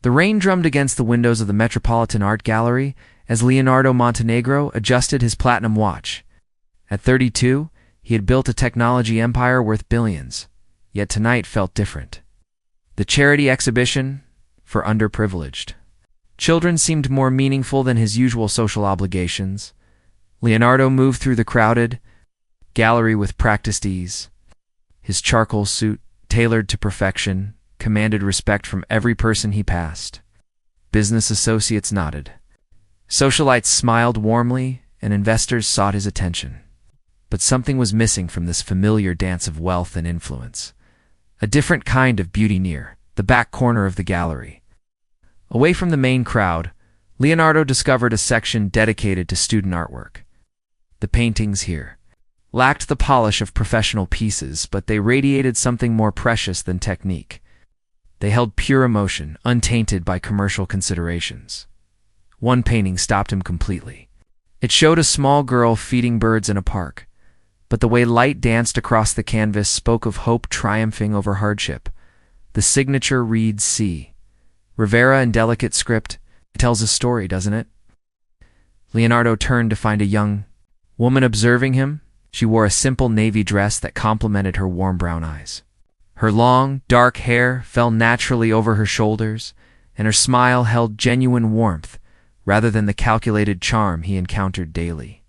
The rain drummed against the windows of the Metropolitan Art Gallery as Leonardo Montenegro adjusted his platinum watch. At 32, he had built a technology empire worth billions, yet tonight felt different. The charity exhibition for underprivileged children seemed more meaningful than his usual social obligations. Leonardo moved through the crowded gallery with practiced ease. His charcoal suit, tailored to perfection, commanded respect from every person he passed. Business associates nodded. Socialites smiled warmly, and investors sought his attention. But something was missing from this familiar dance of wealth and influence. A different kind of beauty near the back corner of the gallery. Away from the main crowd, Leonardo discovered a section dedicated to student artwork. The paintings here lacked the polish of professional pieces, but they radiated something more precious than technique. They held pure emotion, untainted by commercial considerations. One painting stopped him completely. It showed a small girl feeding birds in a park, but the way light danced across the canvas spoke of hope triumphing over hardship. The signature reads C. Rivera in delicate script. It tells a story, doesn't it? Leonardo turned to find a young woman observing him. She wore a simple navy dress that complemented her warm brown eyes. Her long, dark hair fell naturally over her shoulders, and her smile held genuine warmth rather than the calculated charm he encountered daily.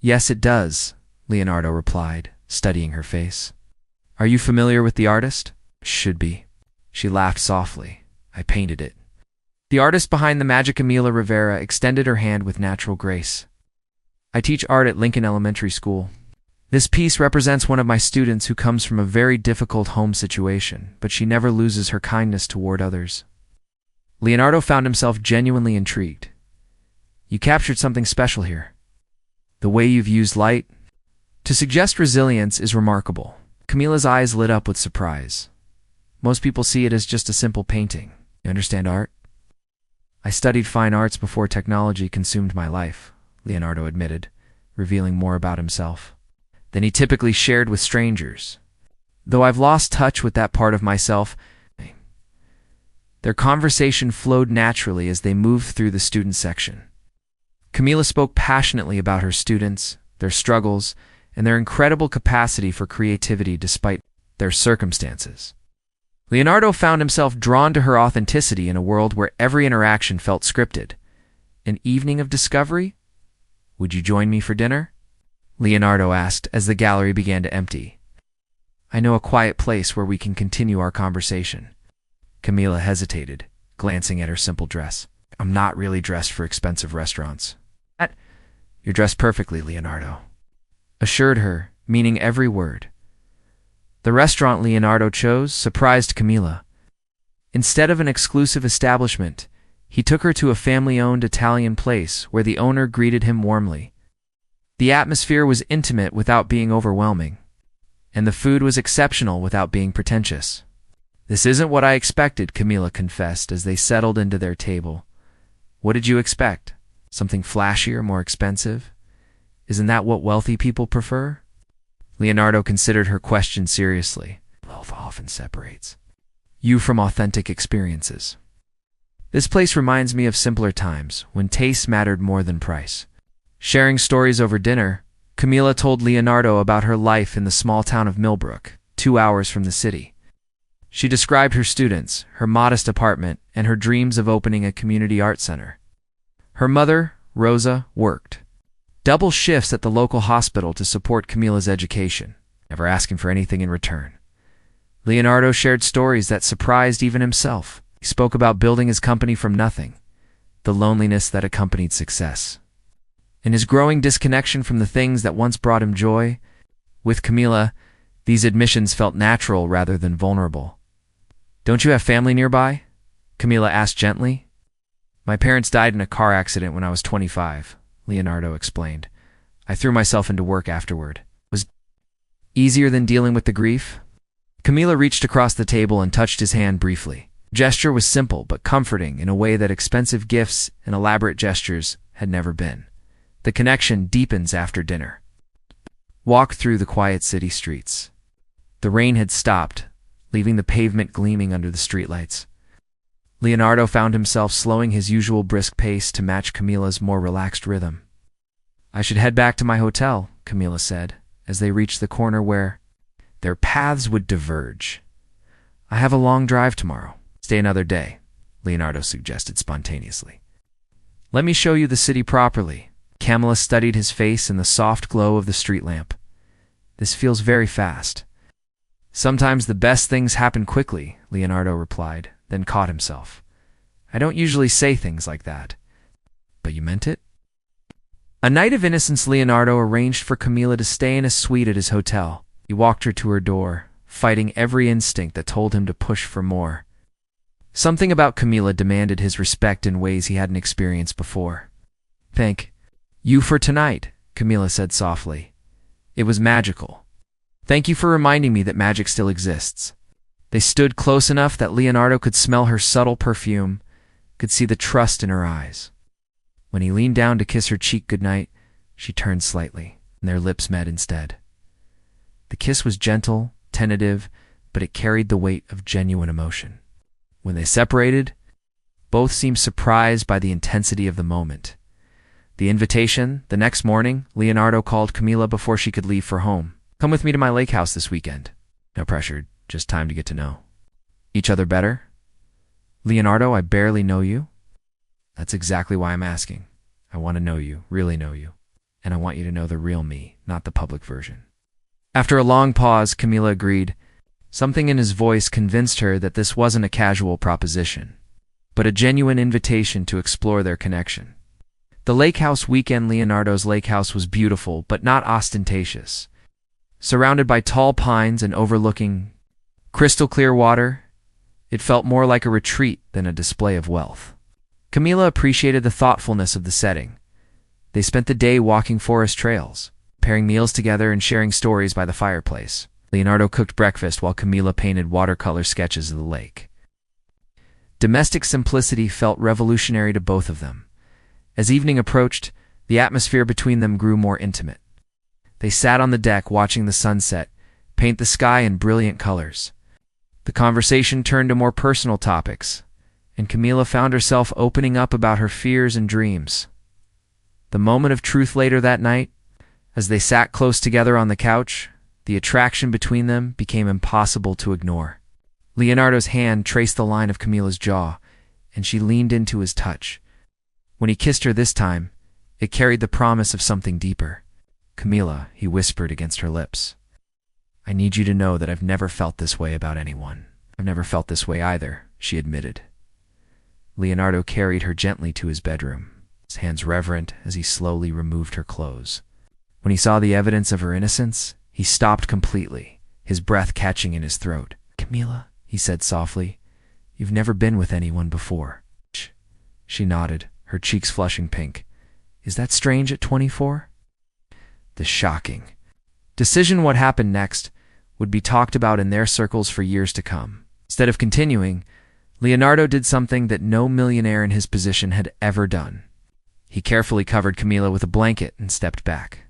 "Yes, it does," Leonardo replied, studying her face. "Are you familiar with the artist?" "Should be." She laughed softly. "I painted it." The artist behind the magic, Camila Rivera, extended her hand with natural grace. "I teach art at Lincoln Elementary School. This piece represents one of my students who comes from a very difficult home situation, but she never loses her kindness toward others." Leonardo found himself genuinely intrigued. "You captured something special here. The way you've used light to suggest resilience is remarkable." Camila's eyes lit up with surprise. "Most people see it as just a simple painting. You understand art?" "I studied fine arts before technology consumed my life," Leonardo admitted, revealing more about himself than he typically shared with strangers. "Though I've lost touch with that part of myself." Their conversation flowed naturally as they moved through the student section. Camila spoke passionately about her students, their struggles, and their incredible capacity for creativity despite their circumstances. Leonardo found himself drawn to her authenticity in a world where every interaction felt scripted. "An evening of discovery? Would you join me for dinner?" Leonardo asked as the gallery began to empty. "I know a quiet place where we can continue our conversation." Camila hesitated, glancing at her simple dress. "I'm not really dressed for expensive restaurants." "You're dressed perfectly," Leonardo assured her, meaning every word. The restaurant Leonardo chose surprised Camila. Instead of an exclusive establishment, he took her to a family-owned Italian place where the owner greeted him warmly. The atmosphere was intimate without being overwhelming, and the food was exceptional without being pretentious. "This isn't what I expected," Camila confessed as they settled into their table. "What did you expect? Something flashier, more expensive? Isn't that what wealthy people prefer?" Leonardo considered her question seriously. "Wealth often separates you from authentic experiences. This place reminds me of simpler times, when taste mattered more than price." Sharing stories over dinner, Camila told Leonardo about her life in the small town of Millbrook, 2 hours from the city. She described her students, her modest apartment, and her dreams of opening a community art center. Her mother, Rosa, worked double shifts at the local hospital to support Camila's education, never asking for anything in return. Leonardo shared stories that surprised even himself. He spoke about building his company from nothing, the loneliness that accompanied success, and his growing disconnection from the things that once brought him joy. With Camila, these admissions felt natural rather than vulnerable. "Don't you have family nearby?" Camila asked gently. "My parents died in a car accident when I was 25, Leonardo explained. "I threw myself into work afterward." "Was easier than dealing with the grief?" Camila reached across the table and touched his hand briefly. The gesture was simple but comforting in a way that expensive gifts and elaborate gestures had never been. The connection deepens after dinner. Walk through the quiet city streets. The rain had stopped, leaving the pavement gleaming under the streetlights. Leonardo found himself slowing his usual brisk pace to match Camila's more relaxed rhythm. "I should head back to my hotel," Camila said, as they reached the corner where their paths would diverge. "I have a long drive tomorrow." "Stay another day," Leonardo suggested spontaneously. "Let me show you the city properly." Camila studied his face in the soft glow of the street lamp. "This feels very fast." "Sometimes the best things happen quickly," Leonardo replied, then caught himself. "I don't usually say things like that." "But you meant it?" A night of innocence, Leonardo arranged for Camila to stay in a suite at his hotel. He walked her to her door, fighting every instinct that told him to push for more. Something about Camila demanded his respect in ways he hadn't experienced before. "Thank you for tonight," Camila said softly. "It was magical. Thank you for reminding me that magic still exists." They stood close enough that Leonardo could smell her subtle perfume, could see the trust in her eyes. When he leaned down to kiss her cheek goodnight, she turned slightly, and their lips met instead. The kiss was gentle, tentative, but it carried the weight of genuine emotion. When they separated, both seemed surprised by the intensity of the moment. The invitation, the next morning, Leonardo called Camila before she could leave for home. "Come with me to my lake house this weekend." "No pressure, just time to get to know each other better." "Leonardo, I barely know you." "That's exactly why I'm asking. I want to know you, really know you. And I want you to know the real me, not the public version." After a long pause, Camila agreed. Something in his voice convinced her that this wasn't a casual proposition, but a genuine invitation to explore their connection. The lake house weekend. Leonardo's lake house was beautiful, but not ostentatious. Surrounded by tall pines and overlooking crystal clear water, it felt more like a retreat than a display of wealth. Camila appreciated the thoughtfulness of the setting. They spent the day walking forest trails, preparing meals together and sharing stories by the fireplace. Leonardo cooked breakfast while Camila painted watercolor sketches of the lake. Domestic simplicity felt revolutionary to both of them. As evening approached, the atmosphere between them grew more intimate. They sat on the deck watching the sunset paint the sky in brilliant colors. The conversation turned to more personal topics, and Camila found herself opening up about her fears and dreams. The moment of truth later that night, as they sat close together on the couch, the attraction between them became impossible to ignore. Leonardo's hand traced the line of Camila's jaw, and she leaned into his touch. When he kissed her this time, it carried the promise of something deeper. "Camila," he whispered against her lips, "I need you to know that I've never felt this way about anyone." "I've never felt this way either," she admitted. Leonardo carried her gently to his bedroom, his hands reverent as he slowly removed her clothes. When he saw the evidence of her innocence, he stopped completely, his breath catching in his throat. "Camila," he said softly, "you've never been with anyone before." She nodded, her cheeks flushing pink. "Is that strange at 24? The shocking decision, what happened next, would be talked about in their circles for years to come. Instead of continuing, Leonardo did something that no millionaire in his position had ever done. He carefully covered Camila with a blanket and stepped back.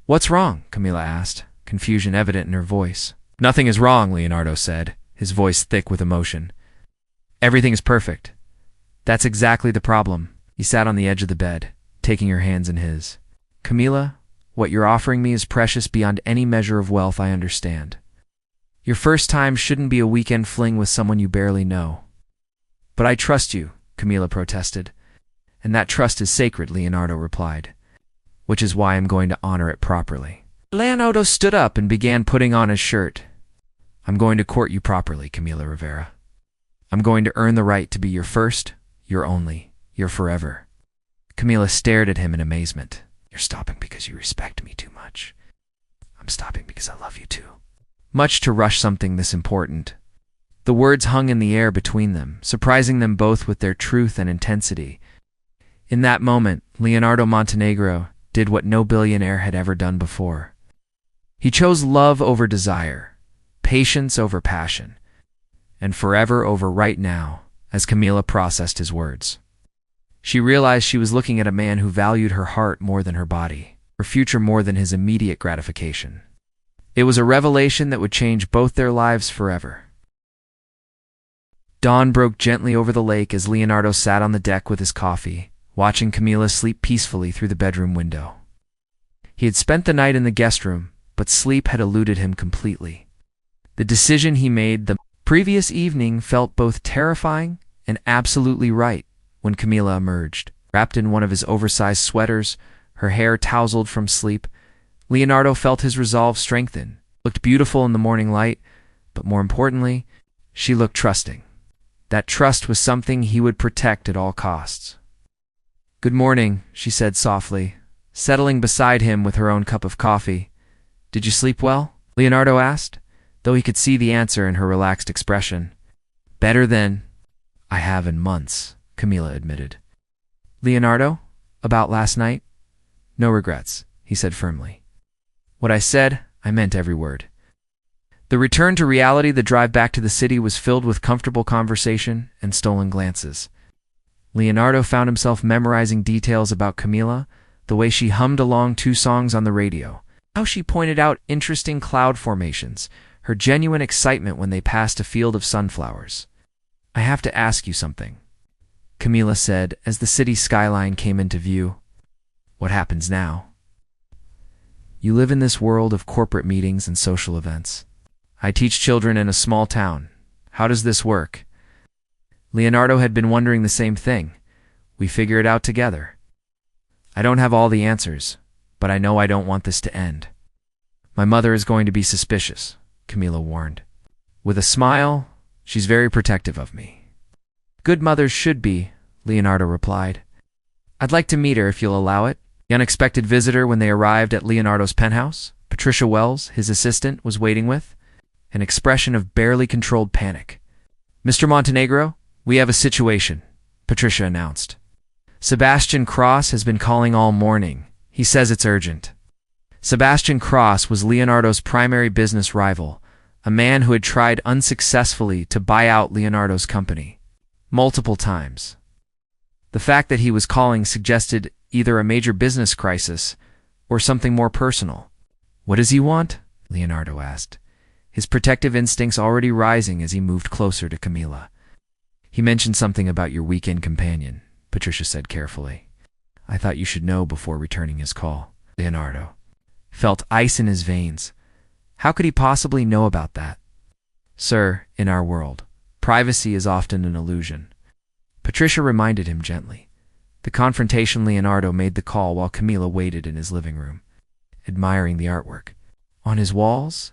"What's wrong?" Camila asked, confusion evident in her voice. "Nothing is wrong," Leonardo said, his voice thick with emotion. "Everything is perfect." "That's exactly the problem." He sat on the edge of the bed, taking her hands in his. "Camila, what you're offering me is precious beyond any measure of wealth I understand. Your first time shouldn't be a weekend fling with someone you barely know." "But I trust you," Camila protested. "And that trust is sacred," Leonardo replied, "which is why I'm going to honor it properly." Leonardo stood up and began putting on his shirt. "I'm going to court you properly, Camila Rivera. I'm going to earn the right to be your first, your only, your forever." Camila stared at him in amazement. "You're stopping because you respect me too much." "I'm stopping because I love you too." Much to rush something this important. The words hung in the air between them, surprising them both with their truth and intensity. In that moment, Leonardo Montenegro did what no billionaire had ever done before. He chose love over desire, patience over passion, and forever over right now, as Camila processed his words. She realized she was looking at a man who valued her heart more than her body, her future more than his immediate gratification. It was a revelation that would change both their lives forever. Dawn broke gently over the lake as Leonardo sat on the deck with his coffee, watching Camila sleep peacefully through the bedroom window. He had spent the night in the guest room, but sleep had eluded him completely. The decision he made the previous evening felt both terrifying and absolutely right when Camila emerged. Wrapped in one of his oversized sweaters, her hair tousled from sleep, Leonardo felt his resolve strengthen. Looked beautiful in the morning light, but more importantly, she looked trusting. That trust was something he would protect at all costs. "Good morning," she said softly, settling beside him with her own cup of coffee. "Did you sleep well?" Leonardo asked, though he could see the answer in her relaxed expression. "Better than I have in months," Camila admitted. "Leonardo, about last night?" "No regrets," he said firmly. "What I said, I meant every word." The return to reality, the drive back to the city, was filled with comfortable conversation and stolen glances. Leonardo found himself memorizing details about Camila, the way she hummed along 2 songs on the radio, how she pointed out interesting cloud formations, her genuine excitement when they passed a field of sunflowers. "I have to ask you something," Camila said as the city skyline came into view. "What happens now?" "You live in this world of corporate meetings and social events. I teach children in a small town. How does this work?" Leonardo had been wondering the same thing. "We figure it out together. I don't have all the answers, but I know I don't want this to end." "My mother is going to be suspicious," Camila warned. With a smile, "She's very protective of me." "Good mothers should be," Leonardo replied. "I'd like to meet her if you'll allow it." The unexpected visitor when they arrived at Leonardo's penthouse, Patricia Wells, his assistant, was waiting with an expression of barely controlled panic. "Mr. Montenegro, we have a situation," Patricia announced. "Sebastian Cross has been calling all morning. He says it's urgent." Sebastian Cross was Leonardo's primary business rival, a man who had tried unsuccessfully to buy out Leonardo's company multiple times. The fact that he was calling suggested either a major business crisis or something more personal. "What does he want?" Leonardo asked, his protective instincts already rising as he moved closer to Camila. "He mentioned something about your weekend companion," Patricia said carefully. "I thought you should know before returning his call." Leonardo felt ice in his veins. How could he possibly know about that? "Sir, in our world, privacy is often an illusion," Patricia reminded him gently. The confrontation Leonardo made the call while Camila waited in his living room, admiring the artwork on his walls.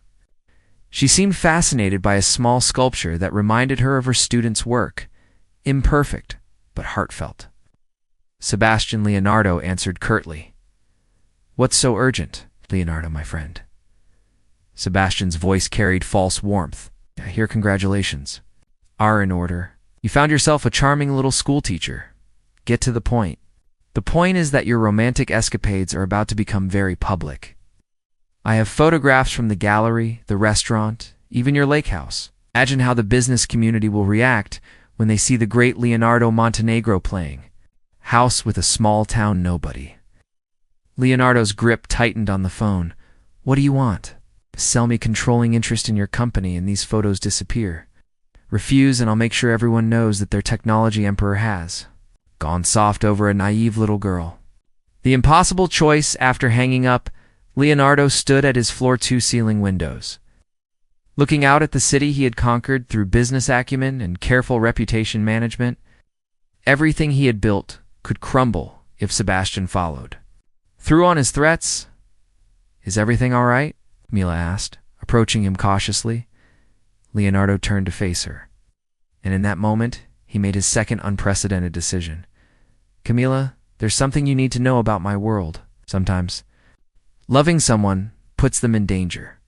She seemed fascinated by a small sculpture that reminded her of her student's work, imperfect but heartfelt. Sebastian Leonardo answered curtly. "What's so urgent, Leonardo, my friend?" Sebastian's voice carried false warmth. "I hear congratulations are in order. You found yourself a charming little schoolteacher. Get to the point." "The point is that your romantic escapades are about to become very public. I have photographs from the gallery, the restaurant, even your lake house. Imagine how the business community will react when they see the great Leonardo Montenegro playing house with a small-town nobody." Leonardo's grip tightened on the phone. "What do you want?" "Sell me controlling interest in your company and these photos disappear. Refuse and I'll make sure everyone knows that their technology emperor has gone soft over a naive little girl." The impossible choice. After hanging up, Leonardo stood at his floor 2 ceiling windows, looking out at the city he had conquered through business acumen and careful reputation management. Everything he had built could crumble if Sebastian followed through on his threats. "Is everything all right?" Camila asked, approaching him cautiously. Leonardo turned to face her, and in that moment, he made his second unprecedented decision. "Camila, there's something you need to know about my world. Sometimes loving someone puts them in danger."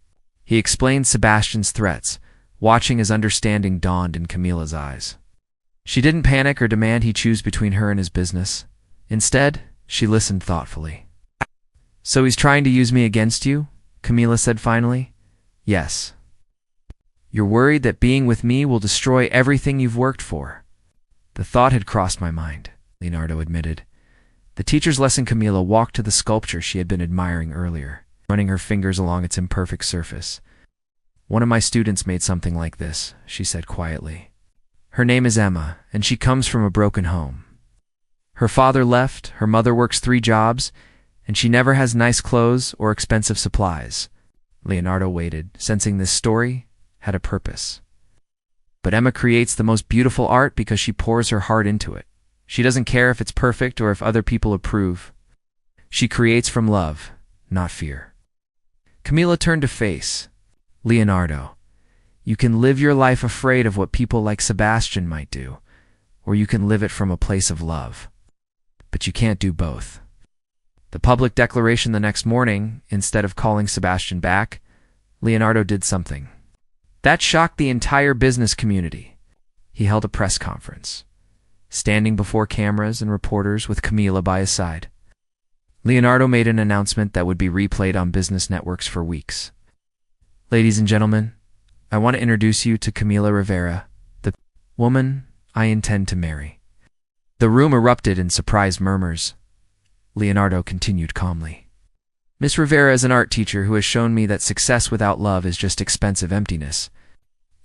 He explained Sebastian's threats, watching as understanding dawned in Camila's eyes. She didn't panic or demand he choose between her and his business. Instead, she listened thoughtfully. "So he's trying to use me against you?" Camila said finally. "Yes. You're worried that being with me will destroy everything you've worked for." "The thought had crossed my mind," Leonardo admitted. The teacher's lesson. Camila walked to the sculpture she had been admiring earlier, running her fingers along its imperfect surface. "One of my students made something like this," she said quietly. Her name is Emma, and she comes from a broken home. Her father left, her mother works 3 jobs, and she never has nice clothes or expensive supplies. Leonardo waited, sensing this story had a purpose. But Emma creates the most beautiful art because she pours her heart into it. She doesn't care if it's perfect or if other people approve. She creates from love, not fear. Camila turned to face Leonardo. You can live your life afraid of what people like Sebastian might do, or you can live it from a place of love. But you can't do both. The public declaration the next morning, instead of calling Sebastian back, Leonardo did something that shocked the entire business community. He held a press conference, standing before cameras and reporters with Camila by his side. Leonardo made an announcement that would be replayed on business networks for weeks. Ladies and gentlemen, I want to introduce you to Camila Rivera, the woman I intend to marry. The room erupted in surprised murmurs. Leonardo continued calmly. Miss Rivera is an art teacher who has shown me that success without love is just expensive emptiness.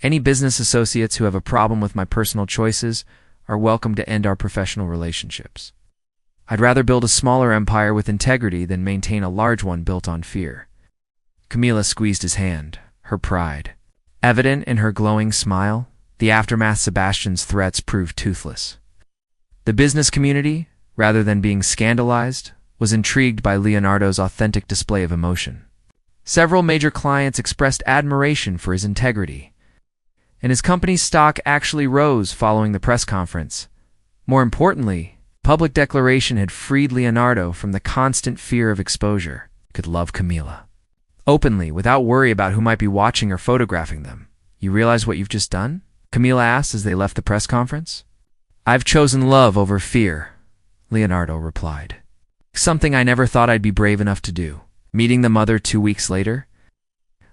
Any business associates who have a problem with my personal choices are welcome to end our professional relationships. I'd rather build a smaller empire with integrity than maintain a large one built on fear. Camila squeezed his hand, her pride evident in her glowing smile. The aftermath Sebastian's threats proved toothless. The business community, rather than being scandalized, was intrigued by Leonardo's authentic display of emotion. Several major clients expressed admiration for his integrity, and his company's stock actually rose following the press conference. More importantly, public declaration had freed Leonardo from the constant fear of exposure. He could love Camila openly, without worry about who might be watching or photographing them. You realize what you've just done? Camila asked as they left the press conference. I've chosen love over fear, Leonardo replied. Something I never thought I'd be brave enough to do. Meeting the mother 2 weeks later,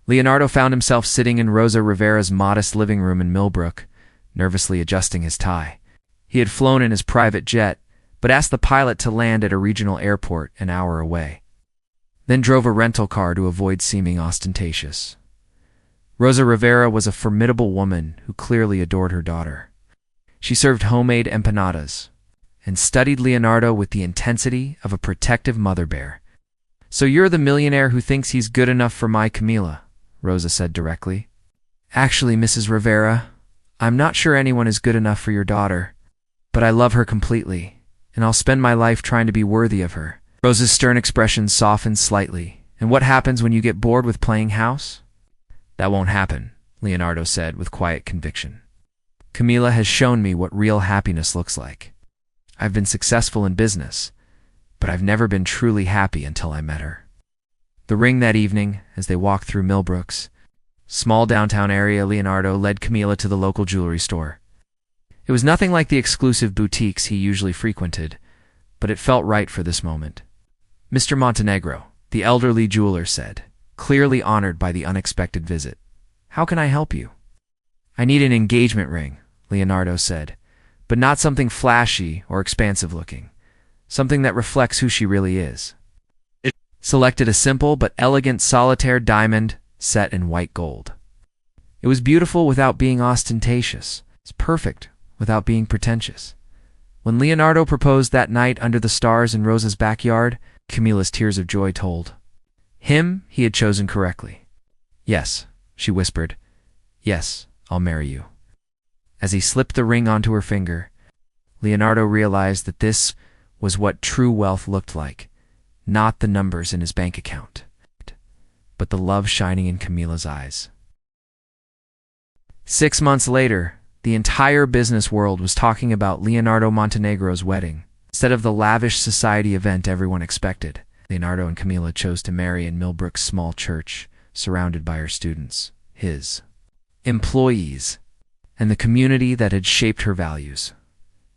Leonardo found himself sitting in Rosa Rivera's modest living room in Millbrook, nervously adjusting his tie. He had flown in his private jet, but asked the pilot to land at a regional airport an hour away, then drove a rental car to avoid seeming ostentatious. Rosa Rivera was a formidable woman who clearly adored her daughter. She served homemade empanadas and studied Leonardo with the intensity of a protective mother bear. So you're the millionaire who thinks he's good enough for my Camila, Rosa said directly. Actually, Mrs. Rivera, I'm not sure anyone is good enough for your daughter, but I love her completely, and I'll spend my life trying to be worthy of her. Rosa's stern expression softened slightly. And what happens when you get bored with playing house? That won't happen, Leonardo said with quiet conviction. Camila has shown me what real happiness looks like. I've been successful in business, but I've never been truly happy until I met her. The ring that evening, as they walked through Millbrook's small downtown area, Leonardo led Camila to the local jewelry store. It was nothing like the exclusive boutiques he usually frequented, but it felt right for this moment. Mr. Montenegro, the elderly jeweler said, clearly honored by the unexpected visit. How can I help you? I need an engagement ring, Leonardo said, but not something flashy or expansive looking. Something that reflects who she really is. It selected a simple but elegant solitaire diamond set in white gold. It was beautiful without being ostentatious. It's perfect without being pretentious. When Leonardo proposed that night under the stars in Rosa's backyard, Camila's tears of joy told him he had chosen correctly. Yes, she whispered. Yes, I'll marry you. As he slipped the ring onto her finger, Leonardo realized that this was what true wealth looked like, not the numbers in his bank account, but the love shining in Camila's eyes. 6 months later, the entire business world was talking about Leonardo Montenegro's wedding. Instead of the lavish society event everyone expected, Leonardo and Camila chose to marry in Millbrook's small church, surrounded by her students, his employees, and the community that had shaped her values.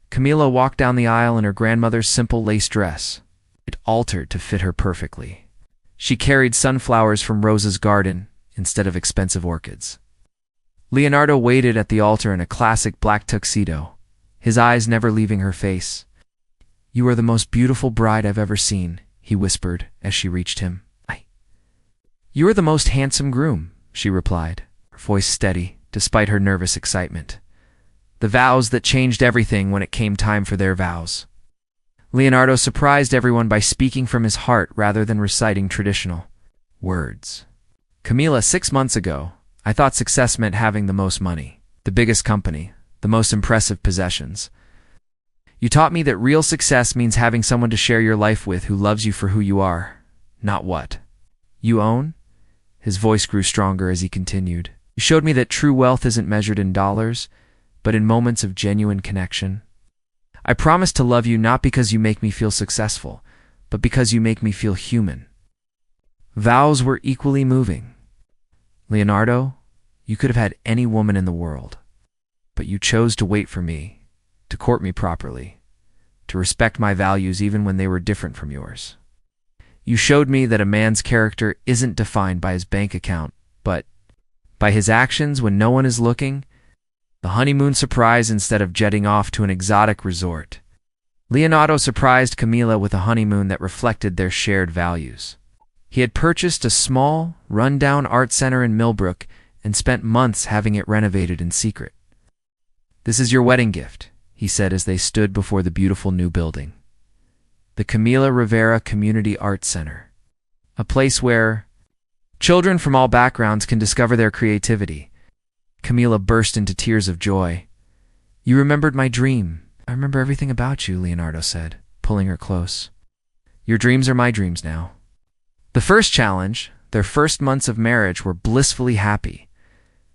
Camila walked down the aisle in her grandmother's simple lace dress. It altered to fit her perfectly. She carried sunflowers from Rosa's garden instead of expensive orchids. Leonardo waited at the altar in a classic black tuxedo, his eyes never leaving her face. You are the most beautiful bride I've ever seen, he whispered as she reached him. You are the most handsome groom, she replied, her voice steady despite her nervous excitement. the vows that changed everything when it came time for their vows. Leonardo surprised everyone by speaking from his heart rather than reciting traditional words. Camila, 6 months ago, I thought success meant having the most money, the biggest company, the most impressive possessions. You taught me that real success means having someone to share your life with who loves you for who you are, not what you own. His voice grew stronger as he continued. You showed me that true wealth isn't measured in dollars, but in moments of genuine connection. I promise to love you not because you make me feel successful, but because you make me feel human. Vows were equally moving. Leonardo, you could have had any woman in the world, but you chose to wait for me, to court me properly, to respect my values even when they were different from yours. You showed me that a man's character isn't defined by his bank account, but by his actions when no one is looking, the honeymoon surprise instead of jetting off to an exotic resort. Leonardo surprised Camila with a honeymoon that reflected their shared values. He had purchased a small, run-down art center in Millbrook and spent months having it renovated in secret. This is your wedding gift, he said as they stood before the beautiful new building. The Camila Rivera Community Arts Center, a place where children from all backgrounds can discover their creativity. Camila burst into tears of joy. You remembered my dream. I remember everything about you, Leonardo said, pulling her close. Your dreams are my dreams now. The first challenge, their first months of marriage, were blissfully happy.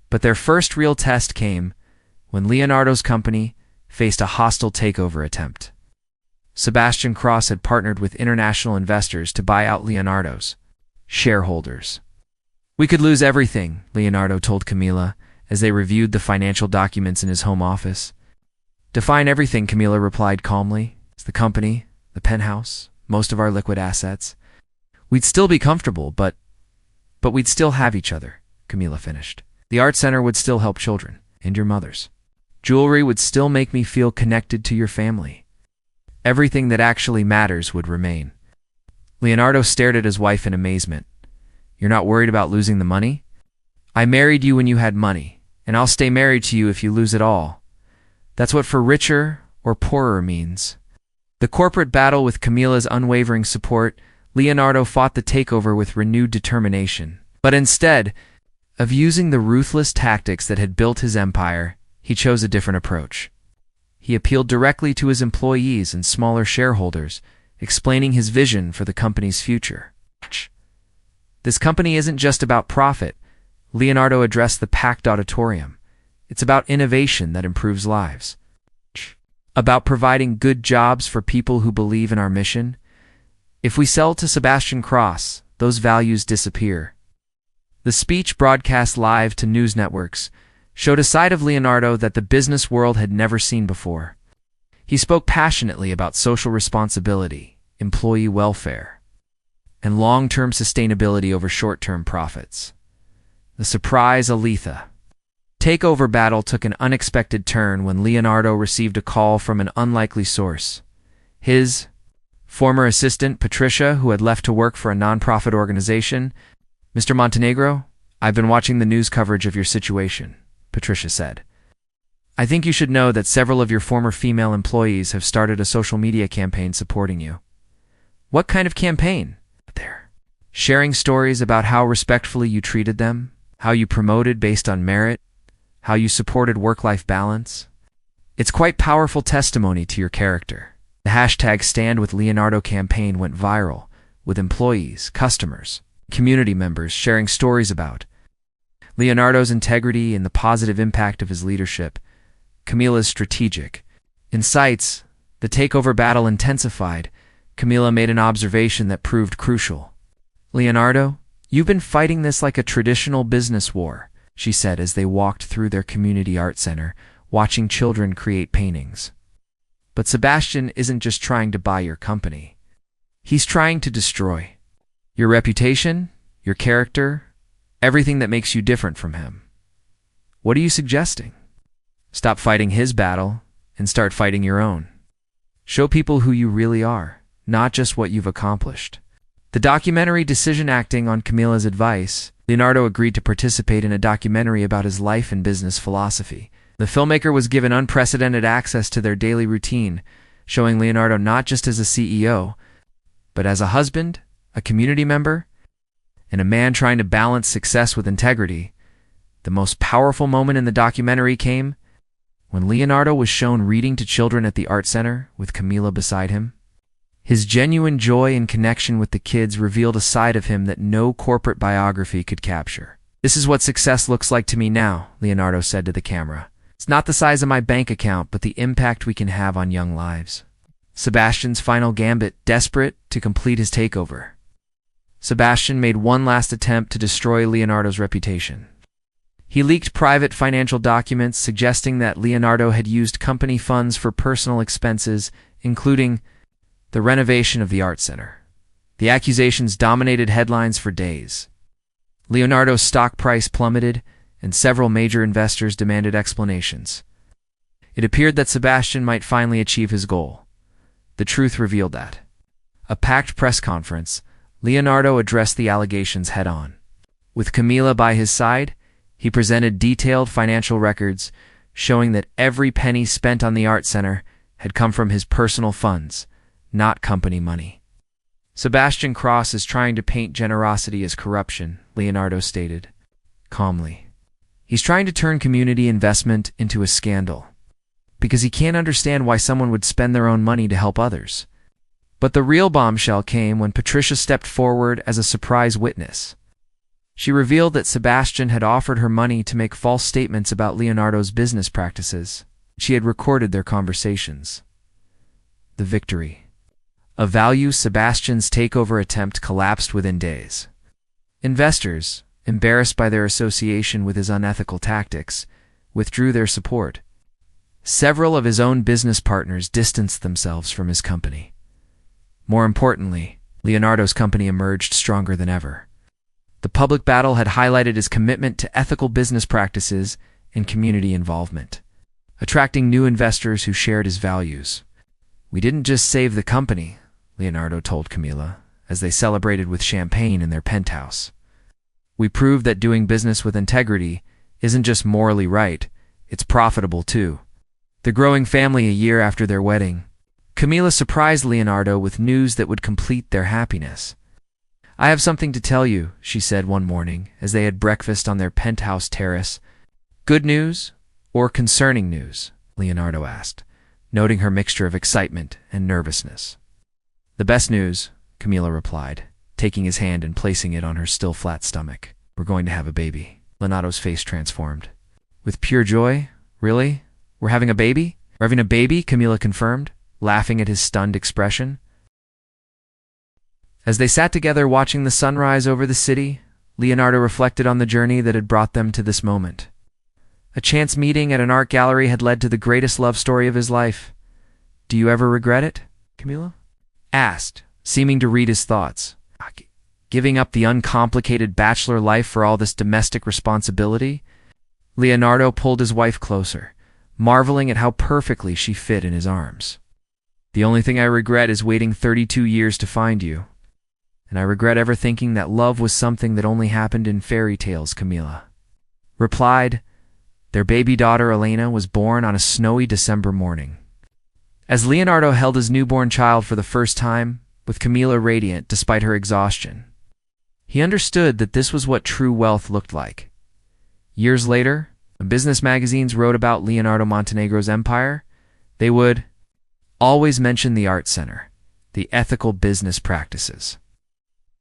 But their first real test came when Leonardo's company faced a hostile takeover attempt. Sebastian Cross had partnered with international investors to buy out Leonardo's shareholders. We could lose everything, Leonardo told Camila as they reviewed the financial documents in his home office. Define everything, Camila replied calmly. It's the company, the penthouse, most of our liquid assets. We'd still be comfortable, but we'd still have each other, Camila finished. The art center would still help children, and your mothers. Jewelry would still make me feel connected to your family. Everything that actually matters would remain. Leonardo stared at his wife in amazement. You're not worried about losing the money? I married you when you had money, and I'll stay married to you if you lose it all. That's what for richer or poorer means. The corporate battle with Camila's unwavering support, Leonardo fought the takeover with renewed determination. But instead of using the ruthless tactics that had built his empire, he chose a different approach. He appealed directly to his employees and smaller shareholders, explaining his vision for the company's future. This company isn't just about profit, Leonardo addressed the packed auditorium. It's about innovation that improves lives. About providing good jobs for people who believe in our mission. If we sell to Sebastian Cross, those values disappear. The speech, broadcast live to news networks, showed a side of Leonardo that the business world had never seen before. He spoke passionately about social responsibility, employee welfare, and long-term sustainability over short-term profits. The surprise Aletha takeover battle took an unexpected turn when Leonardo received a call from an unlikely source. His former assistant, Patricia, who had left to work for a nonprofit organization. Mr. Montenegro, I've been watching the news coverage of your situation, Patricia said. I think you should know that several of your former female employees have started a social media campaign supporting you. What kind of campaign? There. Sharing stories about how respectfully you treated them, how you promoted based on merit, how you supported work-life balance. It's quite powerful testimony to your character. The hashtag #StandWithLeonardo campaign went viral, with employees, customers, community members sharing stories about Leonardo's integrity and the positive impact of his leadership. Camila's strategic insights. The takeover battle intensified. Camila made an observation that proved crucial. Leonardo, you've been fighting this like a traditional business war, she said as they walked through their community art center, watching children create paintings. But Sebastian isn't just trying to buy your company. He's trying to destroy your reputation, your character, everything that makes you different from him. What are you suggesting? Stop fighting his battle and start fighting your own. Show people who you really are, not just what you've accomplished. The documentary Decision Acting on Camila's advice, Leonardo agreed to participate in a documentary about his life and business philosophy. The filmmaker was given unprecedented access to their daily routine, showing Leonardo not just as a CEO, but as a husband, a community member, and a man trying to balance success with integrity. The most powerful moment in the documentary came when Leonardo was shown reading to children at the art center with Camila beside him. His genuine joy and connection with the kids revealed a side of him that no corporate biography could capture. "This is what success looks like to me now," Leonardo said to the camera. "It's not the size of my bank account, but the impact we can have on young lives." Sebastian's final gambit, desperate to complete his takeover. Sebastian made one last attempt to destroy Leonardo's reputation. He leaked private financial documents suggesting that Leonardo had used company funds for personal expenses, including the renovation of the art center. The accusations dominated headlines for days. Leonardo's stock price plummeted, and several major investors demanded explanations. It appeared that Sebastian might finally achieve his goal. The truth revealed that. A packed press conference, Leonardo addressed the allegations head-on. With Camila by his side, he presented detailed financial records showing that every penny spent on the art center had come from his personal funds, not company money. "Sebastian Cross is trying to paint generosity as corruption," Leonardo stated calmly. "He's trying to turn community investment into a scandal, because he can't understand why someone would spend their own money to help others." But the real bombshell came when Patricia stepped forward as a surprise witness. She revealed that Sebastian had offered her money to make false statements about Leonardo's business practices. She had recorded their conversations. The victory. A value Sebastian's takeover attempt collapsed within days. Investors, embarrassed by their association with his unethical tactics, withdrew their support. Several of his own business partners distanced themselves from his company. More importantly, Leonardo's company emerged stronger than ever. The public battle had highlighted his commitment to ethical business practices and community involvement, attracting new investors who shared his values. "We didn't just save the company," Leonardo told Camila, as they celebrated with champagne in their penthouse. "We proved that doing business with integrity isn't just morally right, it's profitable too." The growing family a year after their wedding, Camila surprised Leonardo with news that would complete their happiness. "I have something to tell you," she said one morning as they had breakfast on their penthouse terrace. "Good news or concerning news?" Leonardo asked, noting her mixture of excitement and nervousness. "The best news," Camila replied, taking his hand and placing it on her still flat stomach. "We're going to have a baby." Leonardo's face transformed. With pure joy? "Really? We're having a baby?" "We're having a baby," Camila confirmed, laughing at his stunned expression. As they sat together watching the sunrise over the city, Leonardo reflected on the journey that had brought them to this moment. A chance meeting at an art gallery had led to the greatest love story of his life. "Do you ever regret it?" Camila asked, seeming to read his thoughts. "Giving up the uncomplicated bachelor life for all this domestic responsibility?" Leonardo pulled his wife closer, marveling at how perfectly she fit in his arms. "The only thing I regret is waiting 32 years to find you. And I regret ever thinking that love was something that only happened in fairy tales," Camila replied. Their baby daughter Elena was born on a snowy December morning. As Leonardo held his newborn child for the first time, with Camila radiant despite her exhaustion, he understood that this was what true wealth looked like. Years later, when business magazines wrote about Leonardo Montenegro's empire, they would always mention the art center, the ethical business practices,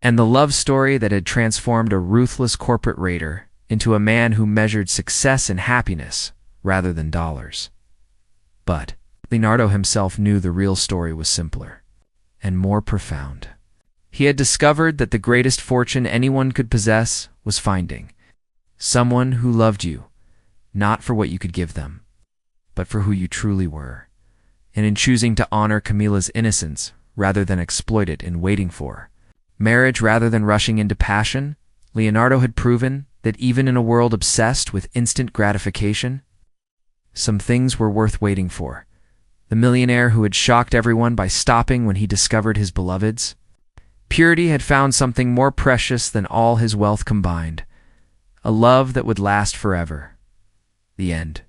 and the love story that had transformed a ruthless corporate raider into a man who measured success and happiness rather than dollars. But Leonardo himself knew the real story was simpler and more profound. He had discovered that the greatest fortune anyone could possess was finding someone who loved you, not for what you could give them, but for who you truly were. And in choosing to honor Camila's innocence rather than exploit it in waiting for marriage rather than rushing into passion, Leonardo had proven that even in a world obsessed with instant gratification, some things were worth waiting for. The millionaire who had shocked everyone by stopping when he discovered his beloveds, purity had found something more precious than all his wealth combined, a love that would last forever. The end.